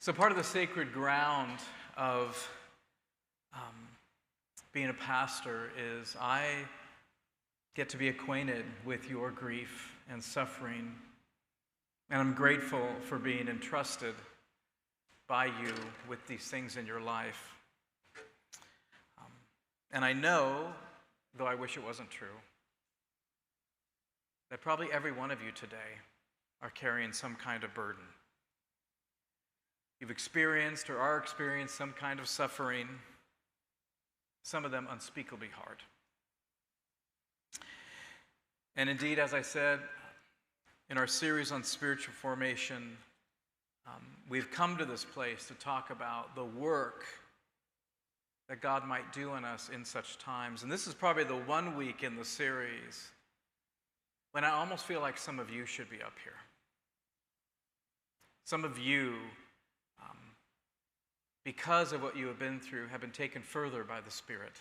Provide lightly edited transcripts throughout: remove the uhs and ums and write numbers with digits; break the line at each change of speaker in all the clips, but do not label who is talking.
So part of the sacred ground of being a pastor is I get to be acquainted with your grief and suffering, and I'm grateful for being entrusted by you with these things in your life. And I know, though I wish it wasn't true, that probably every one of you today are carrying some kind of burden. You've experienced or are experiencing some kind of suffering, some of them unspeakably hard. And indeed, as I said, in our series on spiritual formation, we've come to this place to talk about the work that God might do in us in such times. And this is probably the one week in the series when I almost feel like some of you should be up here. Some of you, because of what you have been through, have been taken further by the Spirit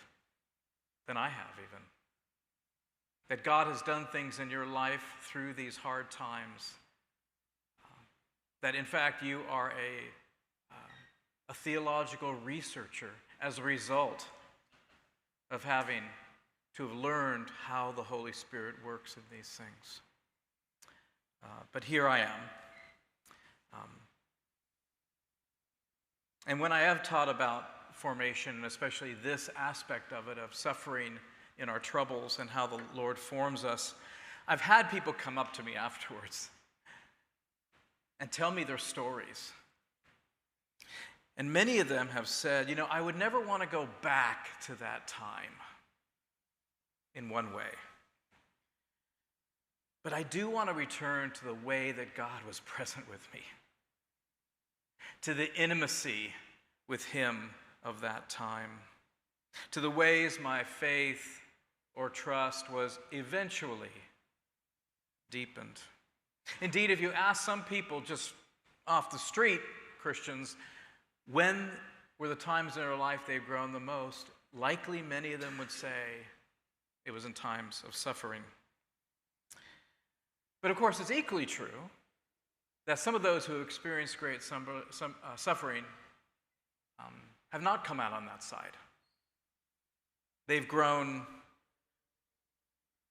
than I have even. That God has done things in your life through these hard times. That in fact you are a theological researcher as a result of having to have learned how the Holy Spirit works in these things. But here I am. And when I have taught about formation, and especially this aspect of it, of suffering in our troubles and how the Lord forms us, I've had people come up to me afterwards and tell me their stories. And many of them have said, I would never want to go back to that time in one way. But I do want to return to the way that God was present with me, to the intimacy with Him of that time, to the ways my faith or trust was eventually deepened. Indeed, if you ask some people just off the street, Christians, when were the times in their life they've grown the most, likely many of them would say it was in times of suffering. But of course, it's equally true that some of those who experienced great suffering have not come out on that side. They've grown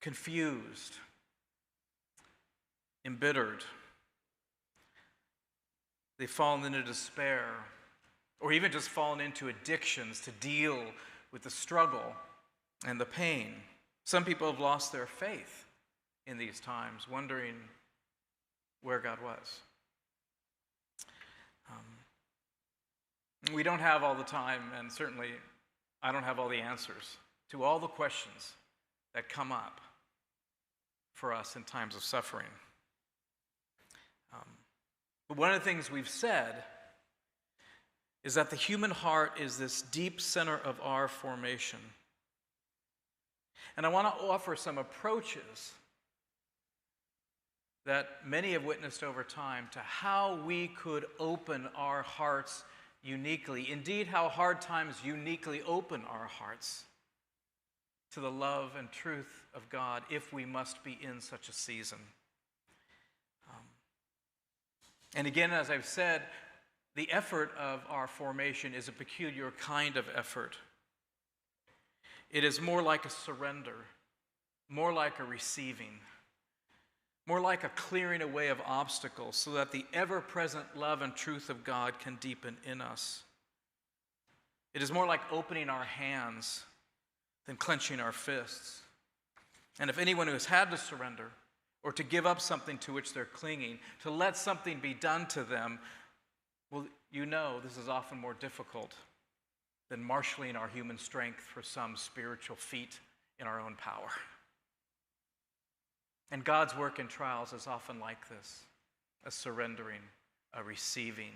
confused, embittered. They've fallen into despair, or even just fallen into addictions to deal with the struggle and the pain. Some people have lost their faith in these times, wondering where God was. We don't have all the time, and certainly I don't have all the answers to all the questions that come up for us in times of suffering. But one of the things we've said is that the human heart is this deep center of our formation. And I want to offer some approaches that many have witnessed over time to how we could open our hearts uniquely. Indeed, how hard times uniquely open our hearts to the love and truth of God if we must be in such a season. And again, as I've said, the effort of our formation is a peculiar kind of effort. It is more like a surrender, more like a receiving, more like a clearing away of obstacles so that the ever-present love and truth of God can deepen in us. It is more like opening our hands than clenching our fists. And if anyone who has had to surrender or to give up something to which they're clinging, to let something be done to them, well, this is often more difficult than marshaling our human strength for some spiritual feat in our own power. And God's work in trials is often like this: a surrendering, a receiving,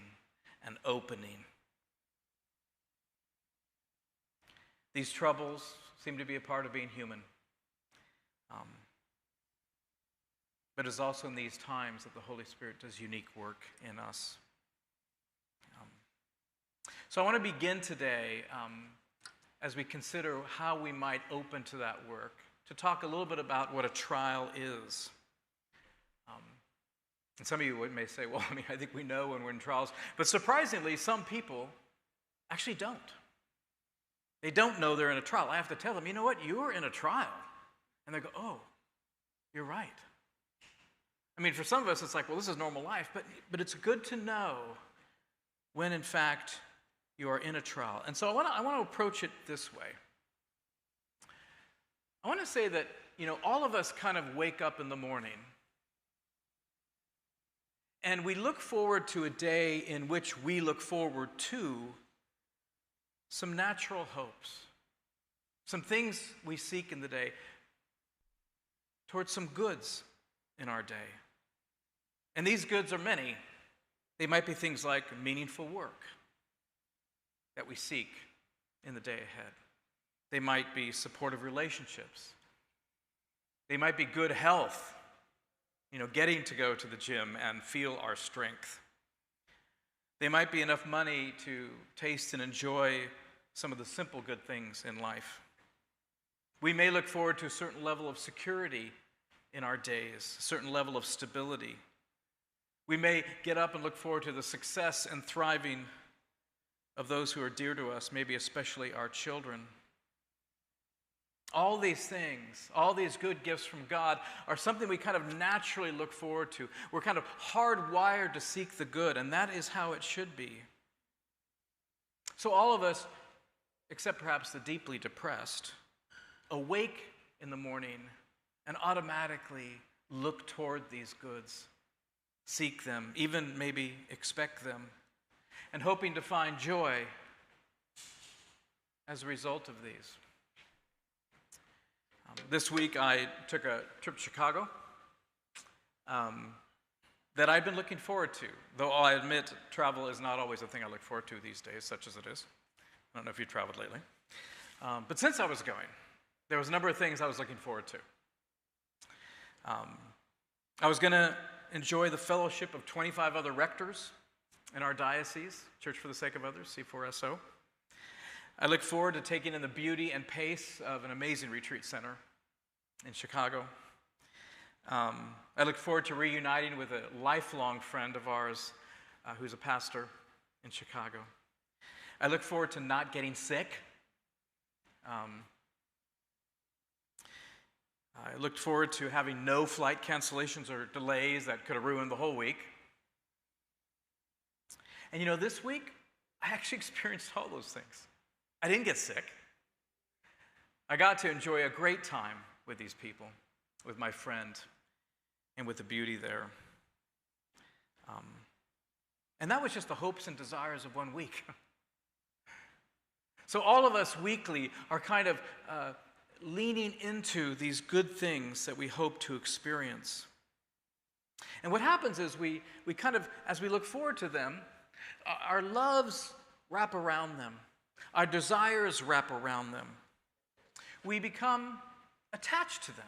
an opening. These troubles seem to be a part of being human. But it's also in these times that the Holy Spirit does unique work in us. So I want to begin today, as we consider how we might open to that work, to talk a little bit about what a trial is. And some of you may say, well, I think we know when we're in trials. But surprisingly, some people actually don't. They don't know they're in a trial. I have to tell them, you know what? You're in a trial. And they go, oh, you're right. For some of us, it's like, well, this is normal life. But it's good to know when, in fact, you are in a trial. And so I want to approach it this way. I want to say that, all of us kind of wake up in the morning and we look forward to a day in which we look forward to some natural hopes, some things we seek in the day, towards some goods in our day. And these goods are many. They might be things like meaningful work that we seek in the day ahead. They might be supportive relationships. They might be good health, getting to go to the gym and feel our strength. They might be enough money to taste and enjoy some of the simple good things in life. We may look forward to a certain level of security in our days, a certain level of stability. We may get up and look forward to the success and thriving of those who are dear to us, maybe especially our children. All these things, all these good gifts from God are something we kind of naturally look forward to. We're kind of hardwired to seek the good, and that is how it should be. So all of us, except perhaps the deeply depressed, awake in the morning and automatically look toward these goods, seek them, even maybe expect them, and hoping to find joy as a result of these. This week I took a trip to Chicago that I'd been looking forward to, though I admit travel is not always a thing I look forward to these days, such as it is. I don't know if you traveled lately. But since I was going, there was a number of things I was looking forward to. I was going to enjoy the fellowship of 25 other rectors in our diocese, Church for the Sake of Others, C4SO. I look forward to taking in the beauty and pace of an amazing retreat center in Chicago. I look forward to reuniting with a lifelong friend of ours who's a pastor in Chicago. I look forward to not getting sick. I looked forward to having no flight cancellations or delays that could have ruined the whole week. And this week, I actually experienced all those things. I didn't get sick. I got to enjoy a great time with these people, with my friend, and with the beauty there. And that was just the hopes and desires of 1 week. So all of us weekly are kind of leaning into these good things that we hope to experience. And what happens is we kind of, as we look forward to them, our loves wrap around them. Our desires wrap around them. We become attached to them,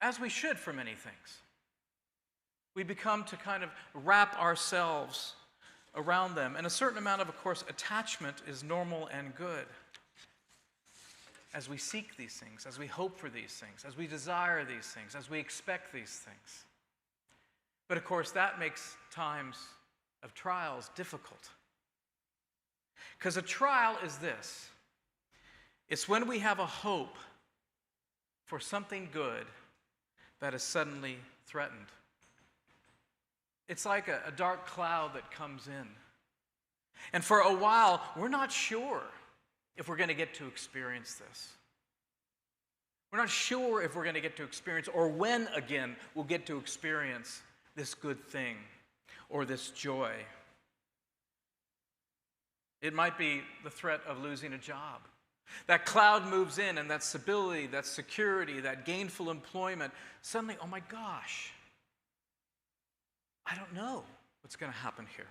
as we should for many things. We become to kind of wrap ourselves around them. And a certain amount of course, attachment is normal and good. As we seek these things, as we hope for these things, as we desire these things, as we expect these things. But of course, that makes times of trials difficult. Because a trial is this. It's when we have a hope for something good that is suddenly threatened. It's like a dark cloud that comes in. And for a while, we're not sure if we're going to get to experience this. We're not sure if we're going to get to experience or when again we'll get to experience this good thing or this joy. It might be the threat of losing a job. That cloud moves in, and that stability, that security, that gainful employment, suddenly, oh my gosh, I don't know what's going to happen here.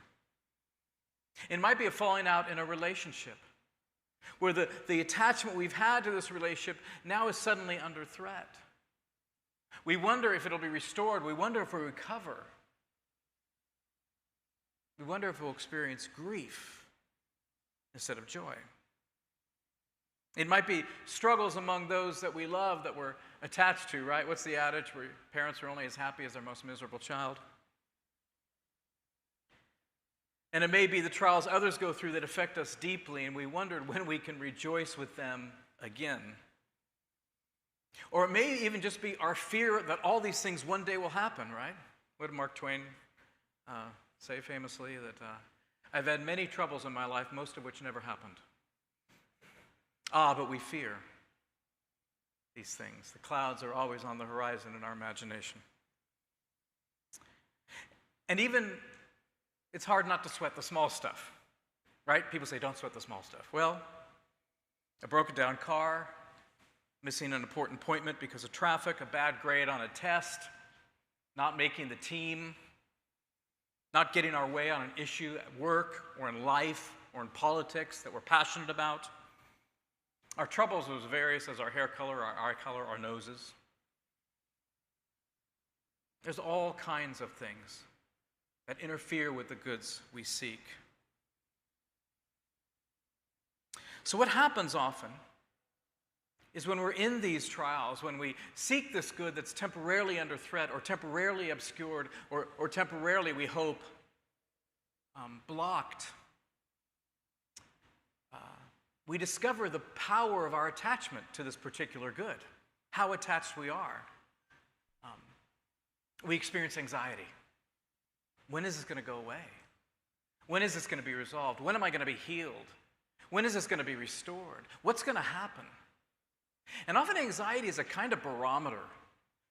It might be a falling out in a relationship where the attachment we've had to this relationship now is suddenly under threat. We wonder if it'll be restored. We wonder if we'll recover. We wonder if we'll experience grief instead of joy. It might be struggles among those that we love, that we're attached to, right? What's the adage where parents are only as happy as their most miserable child? And it may be the trials others go through that affect us deeply, and we wondered when we can rejoice with them again. Or it may even just be our fear that all these things one day will happen, right? What did Mark Twain say famously? That I've had many troubles in my life, most of which never happened. But we fear these things. The clouds are always on the horizon in our imagination. And even, it's hard not to sweat the small stuff, right? People say, don't sweat the small stuff. Well, a broken down car, missing an important appointment because of traffic, a bad grade on a test, not making the team, not getting our way on an issue at work or in life or in politics that we're passionate about. Our troubles are as various as our hair color, our eye color, our noses. There's all kinds of things that interfere with the goods we seek. So what happens often is when we're in these trials, when we seek this good that's temporarily under threat or temporarily obscured or temporarily, we hope, blocked, we discover the power of our attachment to this particular good, how attached we are. We experience anxiety. When is this going to go away? When is this going to be resolved? When am I going to be healed? When is this going to be restored? What's going to happen? And often anxiety is a kind of barometer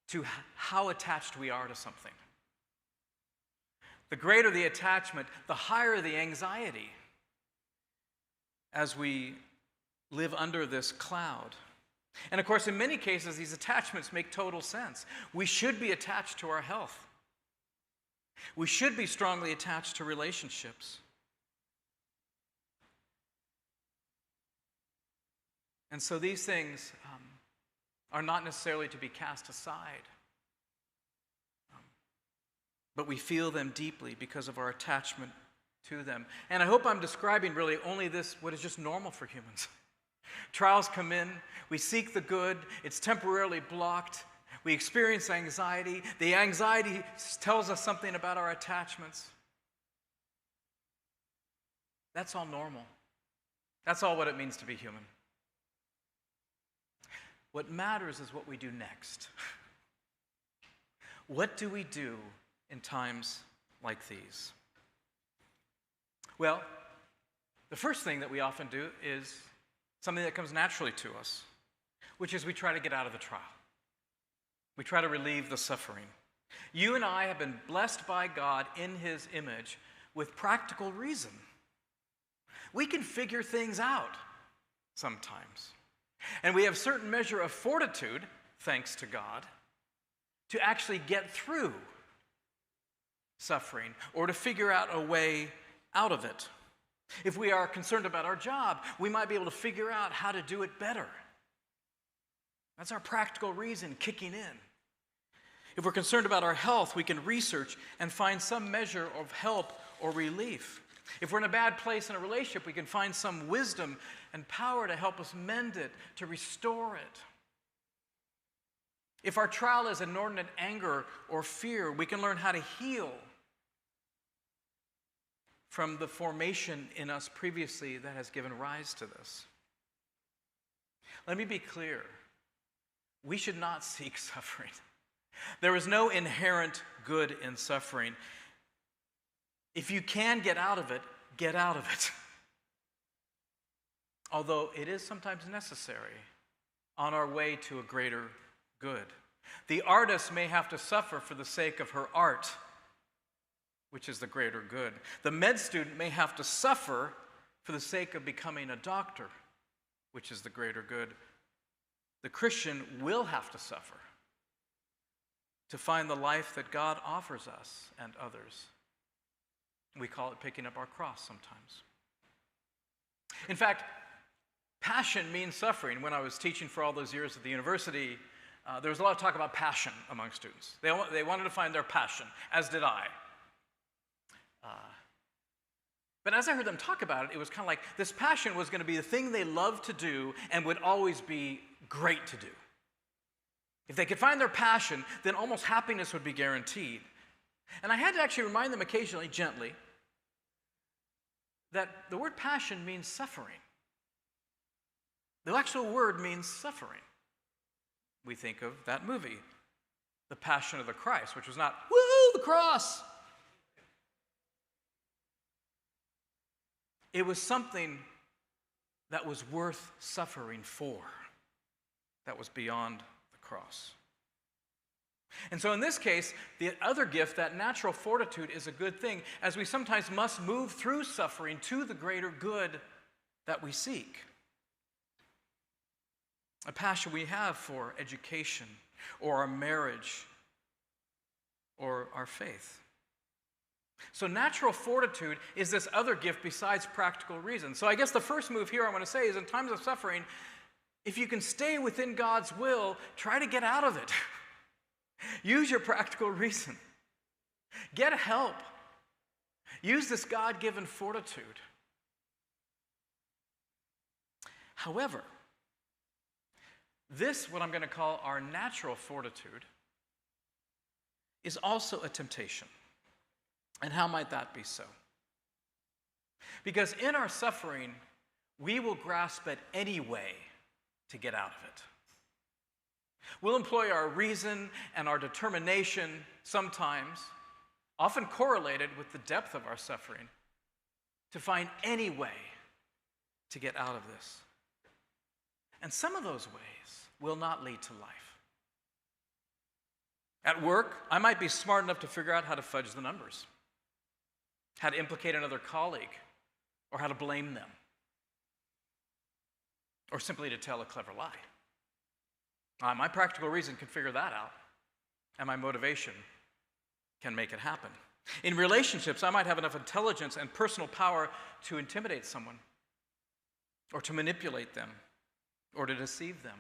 to how attached we are to something. The greater the attachment, the higher the anxiety as we live under this cloud. And of course, in many cases, these attachments make total sense. We should be attached to our health. We should be strongly attached to relationships. And so these things are not necessarily to be cast aside. But we feel them deeply because of our attachment to them. And I hope I'm describing really only this, what is just normal for humans. Trials come in, we seek the good, it's temporarily blocked, we experience anxiety. The anxiety tells us something about our attachments. That's all normal. That's all what it means to be human. What matters is what we do next. What do we do in times like these? Well, the first thing that we often do is something that comes naturally to us, which is we try to get out of the trial. We try to relieve the suffering. You and I have been blessed by God in His image with practical reason. We can figure things out sometimes. And we have a certain measure of fortitude, thanks to God, to actually get through suffering or to figure out a way out of it. If we are concerned about our job, we might be able to figure out how to do it better. That's our practical reason kicking in. If we're concerned about our health, we can research and find some measure of help or relief. If we're in a bad place in a relationship, we can find some wisdom and power to help us mend it, to restore it. If our trial is inordinate anger or fear, we can learn how to heal from the formation in us previously that has given rise to this. Let me be clear. We should not seek suffering. There is no inherent good in suffering. If you can get out of it, get out of it. Although it is sometimes necessary on our way to a greater good. The artist may have to suffer for the sake of her art, which is the greater good. The med student may have to suffer for the sake of becoming a doctor, which is the greater good. The Christian will have to suffer to find the life that God offers us and others. We call it picking up our cross sometimes. In fact, passion means suffering. When I was teaching for all those years at the university, there was a lot of talk about passion among students. They wanted to find their passion, as did I. But as I heard them talk about it, it was kind of like this passion was going to be the thing they loved to do and would always be great to do. If they could find their passion, then almost happiness would be guaranteed. And I had to actually remind them occasionally, gently, that the word passion means suffering. The actual word means suffering. We think of that movie, The Passion of the Christ, which was not, woo, the cross. It was something that was worth suffering for, that was beyond the cross. And so in this case, the other gift, that natural fortitude, is a good thing, as we sometimes must move through suffering to the greater good that we seek. A passion we have for education, or our marriage, or our faith. So natural fortitude is this other gift besides practical reason. So I guess the first move here I want to say is, in times of suffering, if you can stay within God's will, try to get out of it. Use your practical reason. Get help. Use this God-given fortitude. However, this, what I'm going to call our natural fortitude, is also a temptation. And how might that be so? Because in our suffering, we will grasp at any way to get out of it. We'll employ our reason and our determination sometimes, often correlated with the depth of our suffering, to find any way to get out of this. And some of those ways will not lead to life. At work, I might be smart enough to figure out how to fudge the numbers, how to implicate another colleague, or how to blame them, or simply to tell a clever lie. My practical reason can figure that out, and my motivation can make it happen. In relationships, I might have enough intelligence and personal power to intimidate someone, or to manipulate them, or to deceive them.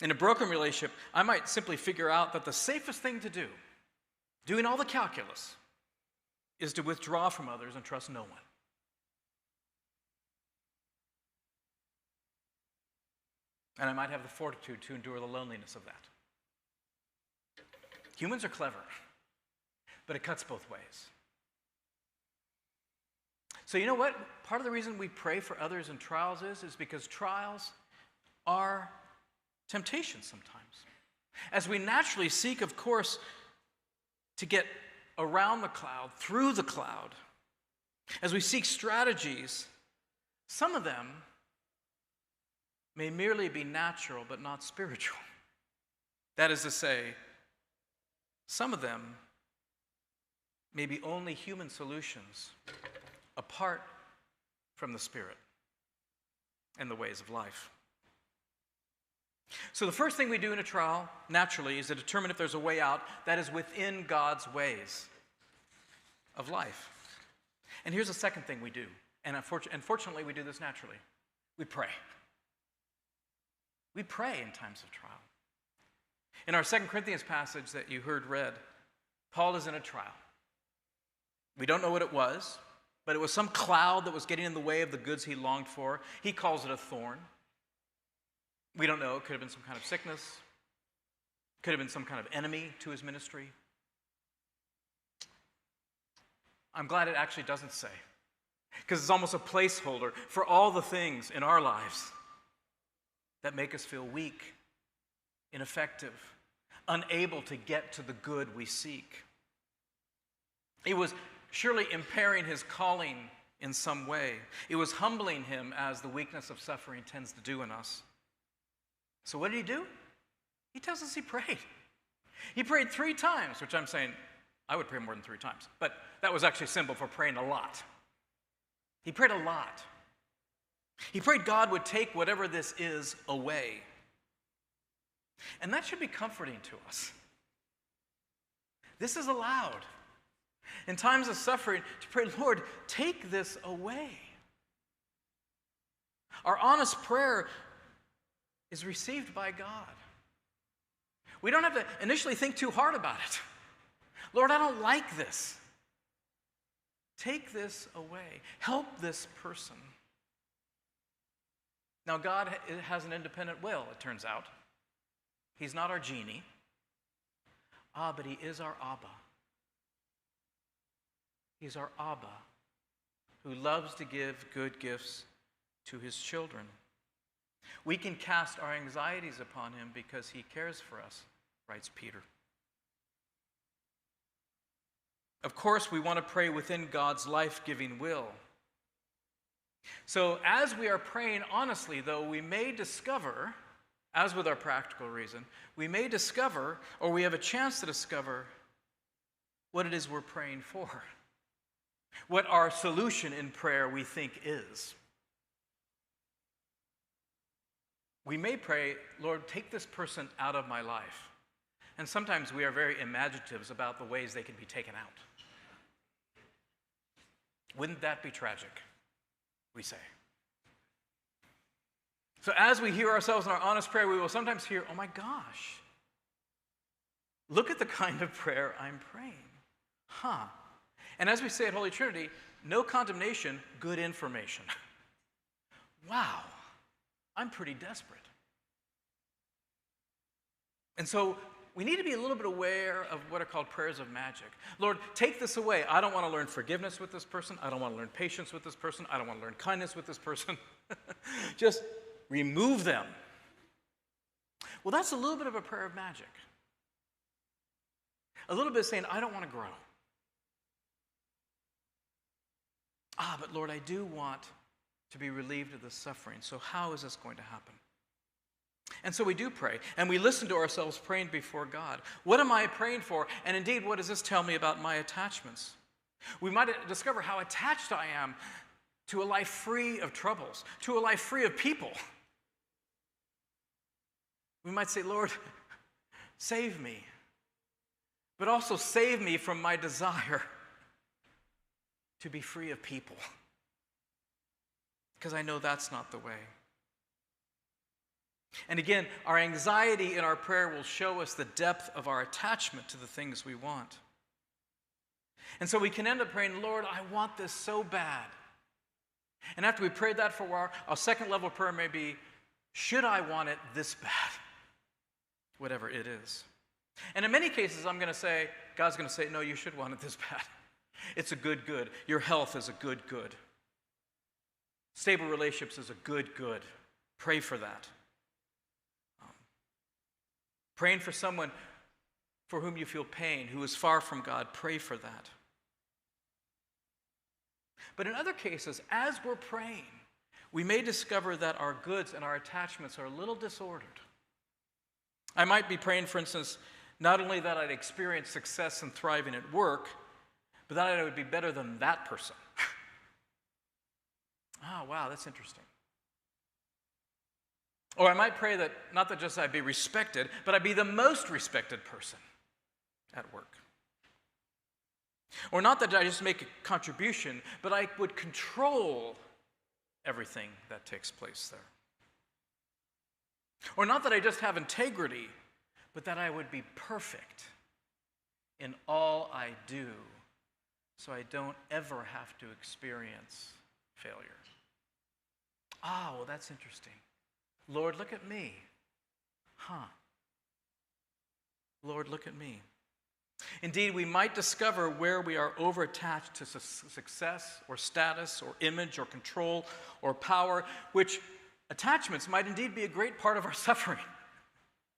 In a broken relationship, I might simply figure out that the safest thing to do, doing all the calculus, is to withdraw from others and trust no one. And I might have the fortitude to endure the loneliness of that. Humans are clever, but it cuts both ways. So you know what? Part of the reason we pray for others in trials is because trials are temptations sometimes. As we naturally seek, of course, to get around the cloud, through the cloud, as we seek strategies, some of them may merely be natural but not spiritual. That is to say, some of them may be only human solutions apart from the Spirit and the ways of life. So the first thing we do in a trial, naturally, is to determine if there's a way out that is within God's ways of life. And here's the second thing we do, and unfortunately we do this naturally. We pray. We pray in times of trial. In our 2 Corinthians passage that you heard read, Paul is in a trial. We don't know what it was, but it was some cloud that was getting in the way of the goods he longed for. He calls it a thorn. We don't know. It could have been some kind of sickness. Could have been some kind of enemy to his ministry. I'm glad it actually doesn't say, because it's almost a placeholder for all the things in our lives that make us feel weak, ineffective, unable to get to the good we seek. It was surely impairing his calling in some way. It was humbling him, as the weakness of suffering tends to do in us. So what did he do? He tells us he prayed. He prayed 3 times, which I'm saying, I would pray more than 3 times. But that was actually a symbol for praying a lot. He prayed a lot. He prayed God would take whatever this is away. And that should be comforting to us. This is allowed. In times of suffering, to pray, Lord, take this away. Our honest prayer is received by God. We don't have to initially think too hard about it. Lord, I don't like this. Take this away. Help this person. Now, God has an independent will, it turns out. He's not our genie. But he is our Abba. He's our Abba, who loves to give good gifts to his children. We can cast our anxieties upon him because he cares for us, writes Peter. Of course, we want to pray within God's life-giving will. So as we are praying honestly, though, we may discover, as with our practical reason, we may discover, or we have a chance to discover, what it is we're praying for, what our solution in prayer we think is. We may pray, Lord, take this person out of my life. And sometimes we are very imaginative about the ways they can be taken out. Wouldn't that be tragic? We say. So as we hear ourselves in our honest prayer, we will sometimes hear, oh my gosh, look at the kind of prayer I'm praying. And as we say at Holy Trinity, no condemnation, good information. Wow, I'm pretty desperate. And so we need to be a little bit aware of what are called prayers of magic. Lord, take this away. I don't want to learn forgiveness with this person. I don't want to learn patience with this person. I don't want to learn kindness with this person. Just remove them. Well, that's a little bit of a prayer of magic. A little bit saying, I don't want to grow. But Lord, I do want to be relieved of this suffering. So how is this going to happen? And so we do pray, and we listen to ourselves praying before God. What am I praying for? And indeed, what does this tell me about my attachments? We might discover how attached I am to a life free of troubles, to a life free of people. We might say, Lord, save me, but also save me from my desire to be free of people, because I know that's not the way. And again, our anxiety in our prayer will show us the depth of our attachment to the things we want. And so we can end up praying, Lord, I want this so bad. And after we prayed that for a while, our second level prayer may be, should I want it this bad? Whatever it is. And in many cases, God's going to say, no, you should want it this bad. It's a good. Your health is a good. Stable relationships is a good. Pray for that. Praying for someone for whom you feel pain, who is far from God, pray for that. But in other cases, as we're praying, we may discover that our goods and our attachments are a little disordered. I might be praying, for instance, not only that I'd experience success and thriving at work, but that I would be better than that person. Wow, that's interesting. Or I might pray that, not that just I'd be respected, but I'd be the most respected person at work. Or not that I just make a contribution, but I would control everything that takes place there. Or not that I just have integrity, but that I would be perfect in all I do, so I don't ever have to experience failure. Well, that's interesting. Lord, look at me. Lord, look at me. Indeed, we might discover where we are over-attached to success or status or image or control or power, which attachments might indeed be a great part of our suffering.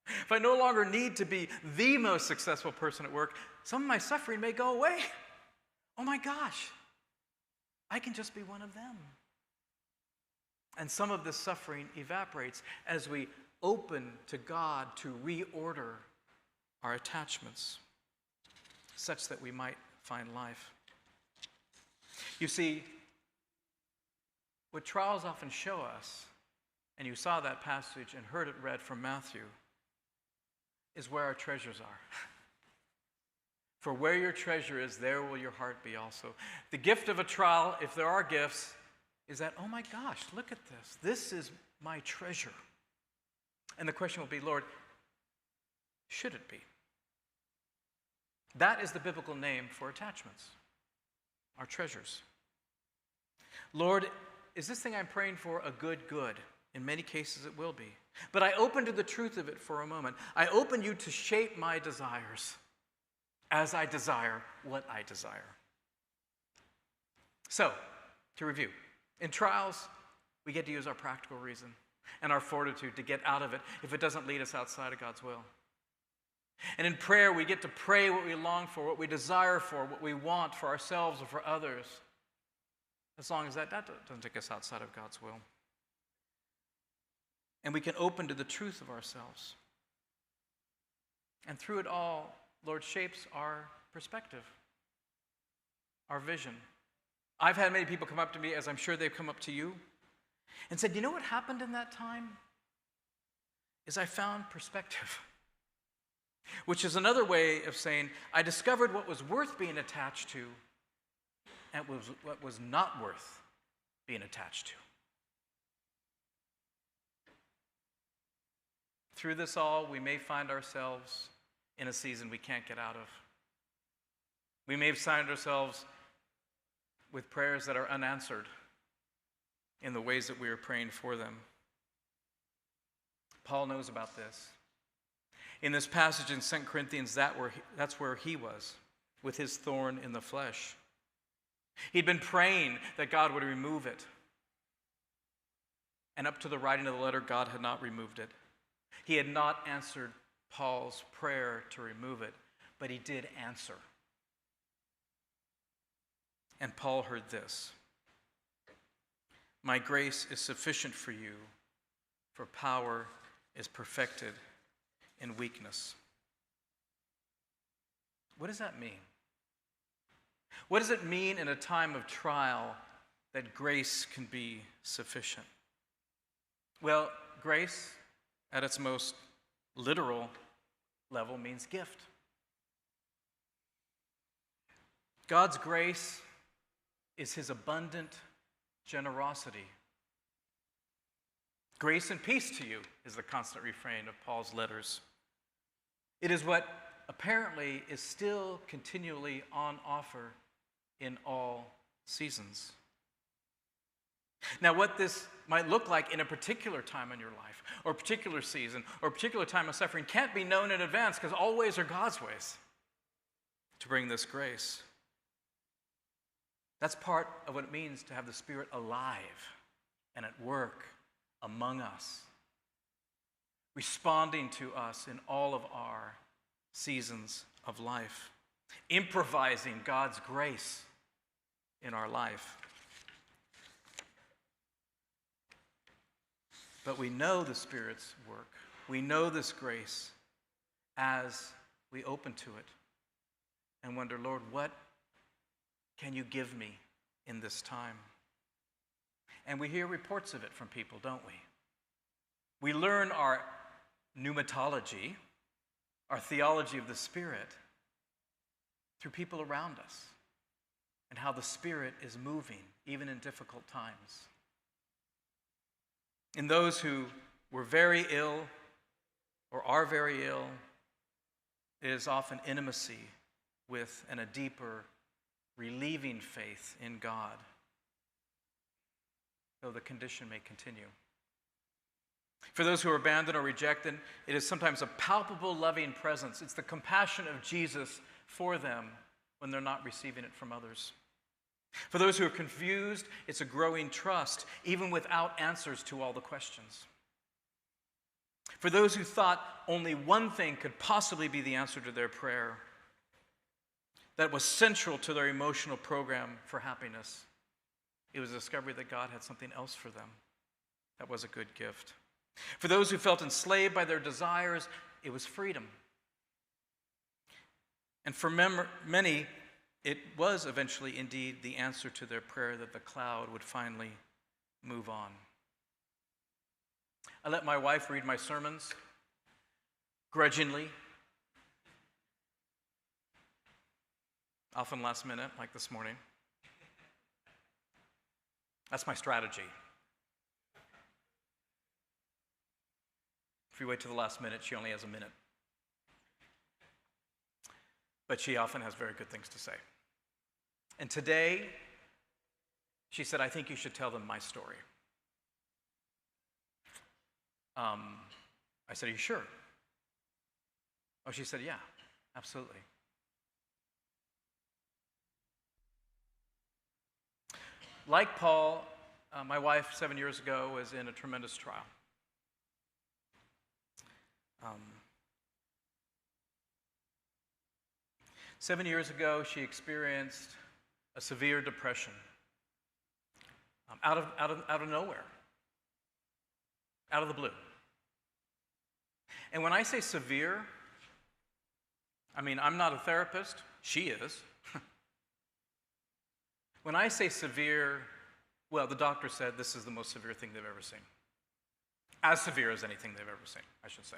If I no longer need to be the most successful person at work, some of my suffering may go away. Oh my gosh, I can just be one of them. And some of this suffering evaporates as we open to God to reorder our attachments such that we might find life. You see, what trials often show us, and you saw that passage and heard it read from Matthew, is where our treasures are. For where your treasure is, there will your heart be also. The gift of a trial, if there are gifts, is that, oh my gosh, look at this. This is my treasure. And the question will be, Lord, should it be? That is the biblical name for attachments, our treasures. Lord, is this thing I'm praying for a good? In many cases it will be. But I open to the truth of it for a moment. I open you to shape my desires as I desire what I desire. So, To review, in trials, we get to use our practical reason and our fortitude to get out of it if it doesn't lead us outside of God's will. And in prayer, we get to pray what we long for, what we desire for, what we want for ourselves or for others, as long as that doesn't take us outside of God's will. And we can open to the truth of ourselves. And through it all, Lord shapes our perspective, our vision. I've had many people come up to me, as I'm sure they've come up to you, and said, you know what happened in that time? Is I found perspective. Which is another way of saying, I discovered what was worth being attached to and what was not worth being attached to. Through this all, we may find ourselves in a season we can't get out of. We may find ourselves with prayers that are unanswered in the ways that we are praying for them. Paul knows about this. In this passage in 2 Corinthians, that's where he was, with his thorn in the flesh. He'd been praying that God would remove it. And up to the writing of the letter, God had not removed it. He had not answered Paul's prayer to remove it, but he did answer. And Paul heard this: my grace is sufficient for you, for power is perfected in weakness. What does that mean? What does it mean in a time of trial that grace can be sufficient? Well, grace, at its most literal level, means gift. God's grace is his abundant generosity. Grace and peace to you is the constant refrain of Paul's letters. It is what apparently is still continually on offer in all seasons. Now, what this might look like in a particular time in your life, or a particular season, or a particular time of suffering can't be known in advance, because all ways are God's ways to bring this grace. That's part of what it means to have the Spirit alive and at work among us, responding to us in all of our seasons of life, improvising God's grace in our life. But we know the Spirit's work. We know this grace as we open to it and wonder, Lord, what can you give me in this time? And we hear reports of it from people, don't we? We learn our pneumatology, our theology of the Spirit, through people around us and how the Spirit is moving, even in difficult times. In those who were very ill or are very ill, it is often intimacy with and a deeper, relieving faith in God, though the condition may continue. For those who are abandoned or rejected, it is sometimes a palpable, loving presence. It's the compassion of Jesus for them when they're not receiving it from others. For those who are confused, it's a growing trust, even without answers to all the questions. For those who thought only one thing could possibly be the answer to their prayer, that was central to their emotional program for happiness, it was a discovery that God had something else for them that was a good gift. For those who felt enslaved by their desires, it was freedom. And for many, it was eventually indeed the answer to their prayer that the cloud would finally move on. I let my wife read my sermons grudgingly, often last minute, like this morning. That's my strategy. If you wait to the last minute, she only has a minute. But she often has very good things to say. And today, she said, I think you should tell them my story. I said, are you sure? Oh, she said, yeah, absolutely. Like Paul, my wife 7 years ago was in a tremendous trial. 7 years ago, she experienced a severe depression out of nowhere, out of the blue. And when I say severe, I mean, I'm not a therapist. She is. When I say severe, well, the doctor said this is the most severe thing they've ever seen. As severe as anything they've ever seen, I should say.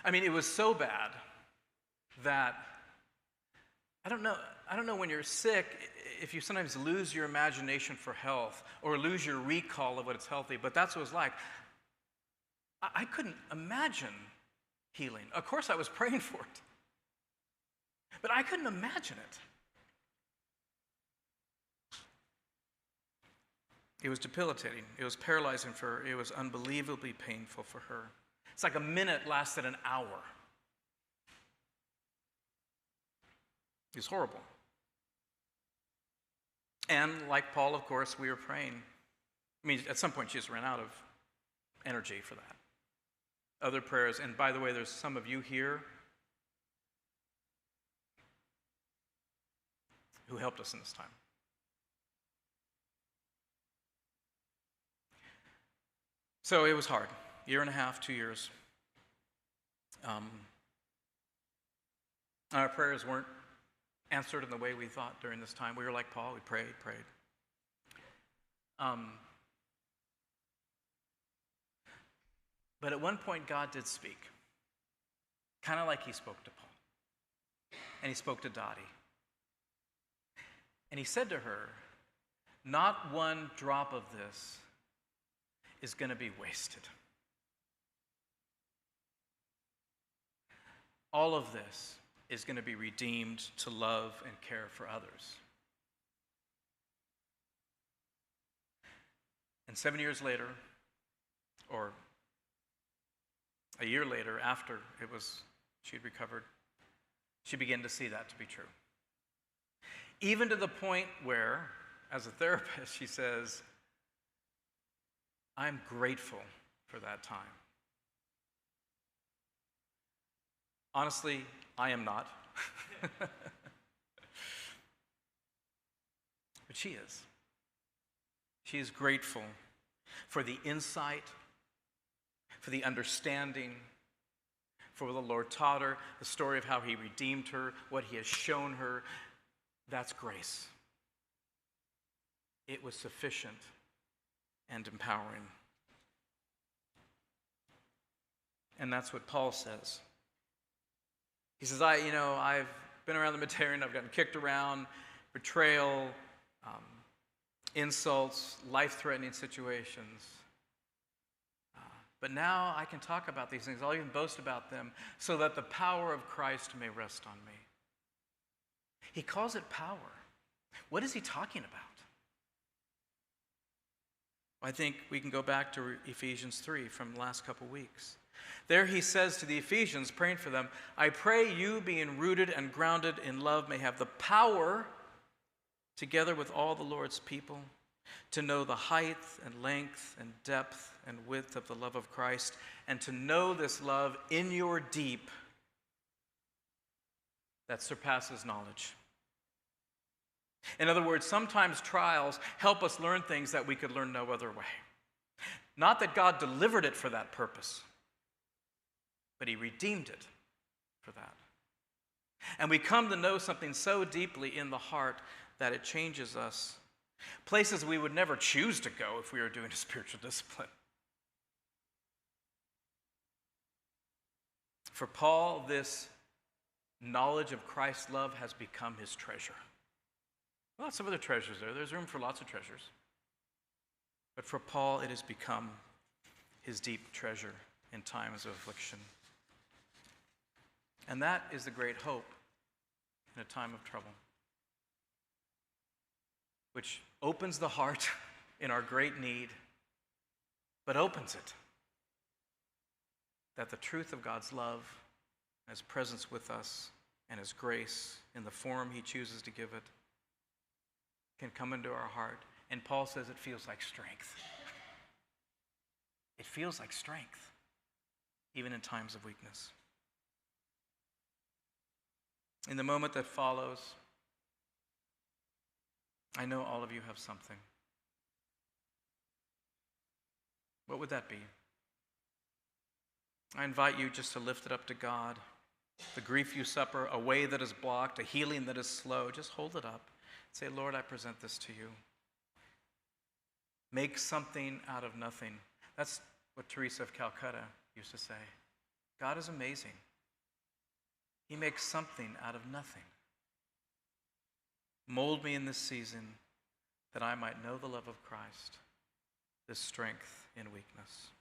I mean, it was so bad that I don't know when you're sick if you sometimes lose your imagination for health or lose your recall of what it's healthy, but that's what it was like. I couldn't imagine healing. Of course, I was praying for it, but I couldn't imagine it. It was debilitating. It was paralyzing for her. It was unbelievably painful for her. It's like a minute lasted an hour. It was horrible. And like Paul, of course, we were praying. I mean, at some point she just ran out of energy for that. Other prayers, and by the way, there's some of you here who helped us in this time. So it was hard. Year and a half, 2 years. Our prayers weren't answered in the way we thought during this time. We were like Paul, we prayed. But at one point, God did speak, kind of like he spoke to Paul. And he spoke to Dottie. And he said to her, not one drop of this is going to be wasted. All of this is going to be redeemed to love and care for others. And 7 years later, or a year later, after she'd recovered, she began to see that to be true. Even to the point where, as a therapist, she says, I'm grateful for that time. Honestly, I am not. But she is. She is grateful for the insight, for the understanding, for what the Lord taught her, the story of how he redeemed her, what he has shown her. That's grace. It was sufficient and empowering. And that's what Paul says. He says, I've been around the Mediterranean, I've gotten kicked around, betrayal, insults, life-threatening situations. But now I can talk about these things, I'll even boast about them, so that the power of Christ may rest on me. He calls it power. What is he talking about? I think we can go back to Ephesians 3 from the last couple weeks. There he says to the Ephesians, praying for them, I pray you, being rooted and grounded in love, may have the power, together with all the Lord's people, to know the height and length and depth and width of the love of Christ, and to know this love in your deep that surpasses knowledge. In other words, sometimes trials help us learn things that we could learn no other way. Not that God delivered it for that purpose, but he redeemed it for that. And we come to know something so deeply in the heart that it changes us. Places we would never choose to go if we were doing a spiritual discipline. For Paul, this knowledge of Christ's love has become his treasure. Lots of other treasures there. There's room for lots of treasures. But for Paul, it has become his deep treasure in times of affliction. And that is the great hope in a time of trouble, which opens the heart in our great need, but opens it. That the truth of God's love, his presence with us, and his grace in the form he chooses to give it, can come into our heart. And Paul says it feels like strength. It feels like strength, even in times of weakness. In the moment that follows, I know all of you have something. What would that be? I invite you just to lift it up to God. The grief you suffer, a way that is blocked, a healing that is slow, just hold it up. Say, Lord, I present this to you. Make something out of nothing. That's what Teresa of Calcutta used to say. God is amazing. He makes something out of nothing. Mold me in this season that I might know the love of Christ, this strength in weakness.